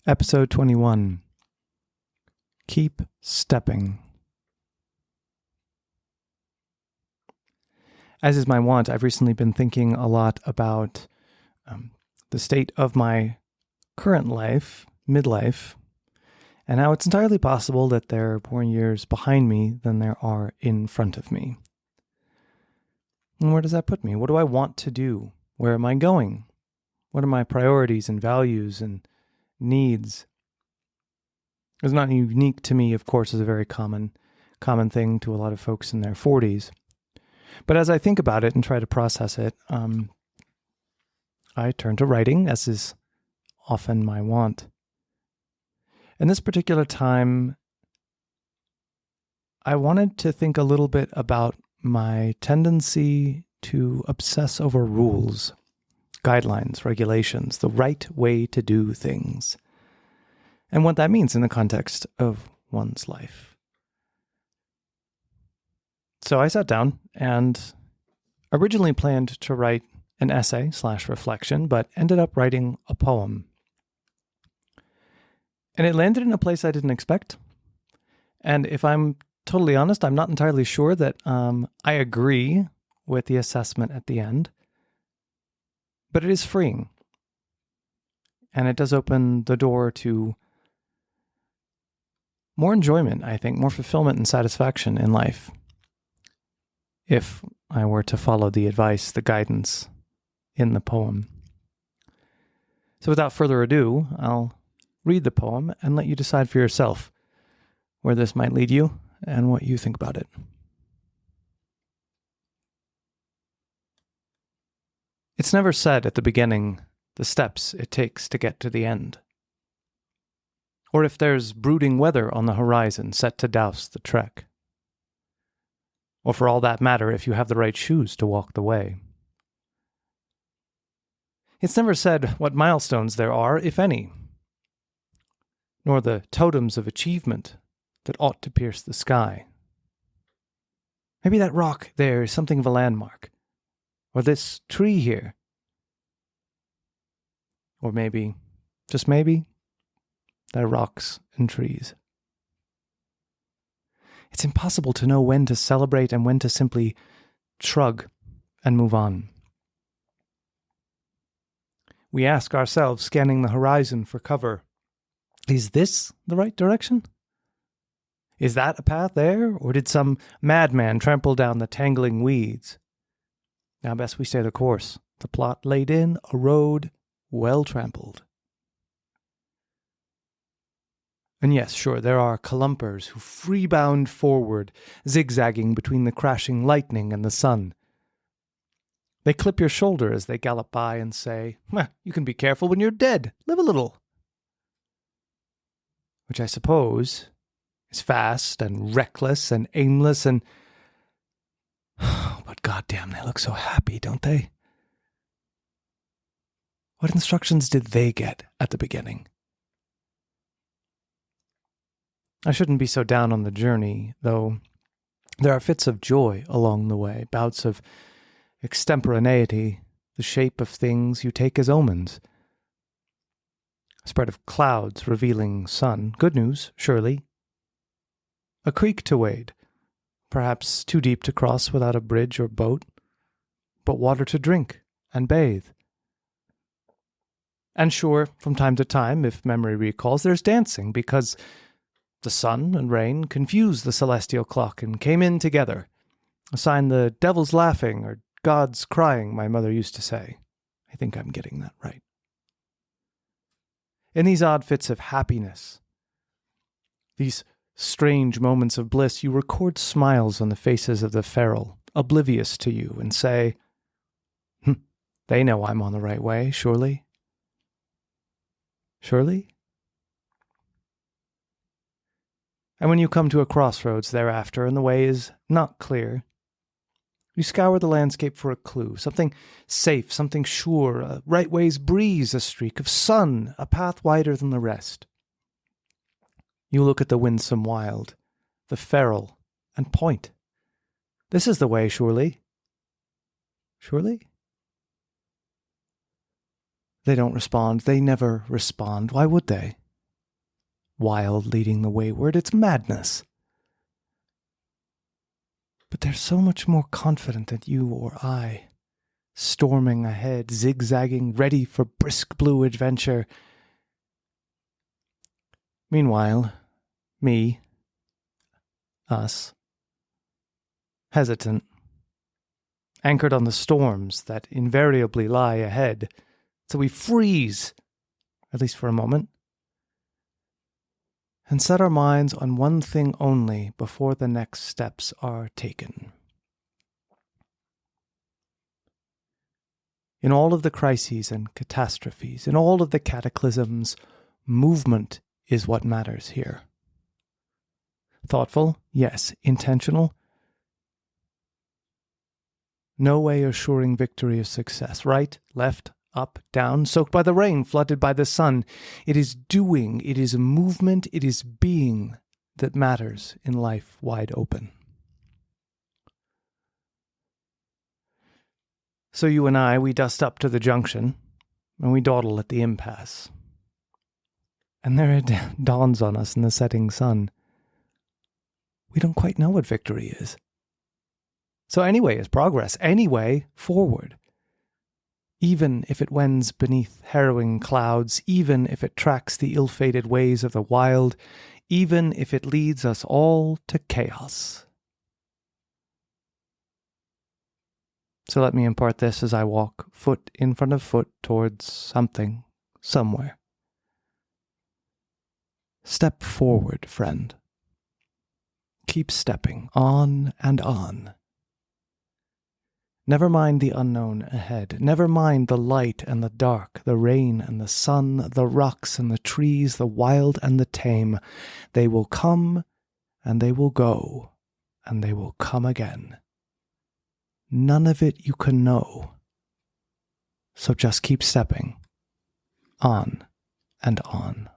Episode 21. Keep stepping. As is my wont, I've recently been thinking a lot about the state of my current life, midlife, and how it's entirely possible that there are more years behind me than there are in front of me. And where does that put me? What do I want to do? Where am I going? What are my priorities and values and needs? It's not unique to me, of course, it's a very common thing to a lot of folks in their 40s. But as I think about it and try to process it, I turn to writing, as is often my wont. In this particular time, I wanted to think a little bit about my tendency to obsess over rules, guidelines, regulations, the right way to do things, and what that means in the context of one's life. So I sat down and originally planned to write an essay/reflection, but ended up writing a poem. And it landed in a place I didn't expect. And if I'm totally honest, I'm not entirely sure that I agree with the assessment at the end. But it is freeing. And it does open the door to more enjoyment, I think, more fulfillment and satisfaction in life, if I were to follow the advice, the guidance in the poem. So without further ado, I'll read the poem and let you decide for yourself where this might lead you and what you think about it. It's never said at the beginning the steps it takes to get to the end. Or if there's brooding weather on the horizon set to douse the trek. Or for all that matter, if you have the right shoes to walk the way. It's never said what milestones there are, if any, nor the totems of achievement that ought to pierce the sky. Maybe that rock there is something of a landmark, or this tree here. Or maybe, just maybe, they're rocks and trees. It's impossible to know when to celebrate and when to simply shrug and move on. We ask ourselves, scanning the horizon for cover, is this the right direction? Is that a path there, or did some madman trample down the tangling weeds? Now best we stay the course, the plot laid in, a road well trampled. And yes, sure, there are columpers who freebound forward, zigzagging between the crashing lightning and the sun. They clip your shoulder as they gallop by and say, "You can be careful when you're dead. Live a little." Which I suppose is fast and reckless and aimless and... But goddamn, they look so happy, don't they? What instructions did they get at the beginning? I shouldn't be so down on the journey, though there are fits of joy along the way, bouts of extemporaneity, the shape of things you take as omens. A spread of clouds revealing sun, good news, surely. A creek to wade, perhaps too deep to cross without a bridge or boat, but water to drink and bathe. And sure, from time to time, if memory recalls, there's dancing, because the sun and rain confused the celestial clock and came in together, a sign the devil's laughing or God's crying, my mother used to say. I think I'm getting that right. In these odd fits of happiness, these strange moments of bliss, you record smiles on the faces of the feral, oblivious to you, and say, they know I'm on the right way, surely. Surely? And when you come to a crossroads thereafter and the way is not clear, you scour the landscape for a clue, something safe, something sure, a right way's breeze, a streak of sun, a path wider than the rest. You look at the winsome wild, the feral, and point. This is the way, surely. Surely? They don't respond. They never respond. Why would they? wild leading the wayward. It's madness. But they're so much more confident than you or I, storming ahead, zigzagging, ready for brisk blue adventure. Meanwhile, me, us, hesitant, anchored on the storms that invariably lie ahead, so we freeze, at least for a moment, and set our minds on one thing only before the next steps are taken. In all of the crises and catastrophes, in all of the cataclysms, movement is what matters here. Thoughtful, yes. Intentional, no way assuring victory or success. Right, left, up, down, soaked by the rain, flooded by the sun. It is doing, it is movement, it is being that matters in life wide open. So you and I, we dust up to the junction, and we dawdle at the impasse. And there it dawns on us in the setting sun. We don't quite know what victory is. So anyway is progress, anyway forward. Even if it wends beneath harrowing clouds, even if it tracks the ill-fated ways of the wild, even if it leads us all to chaos. So let me impart this as I walk foot in front of foot towards something, somewhere. Step forward, friend. Keep stepping on and on. Never mind the unknown ahead. Never mind the light and the dark, the rain and the sun, the rocks and the trees, the wild and the tame. They will come and they will go and they will come again. None of it you can know. So just keep stepping on and on.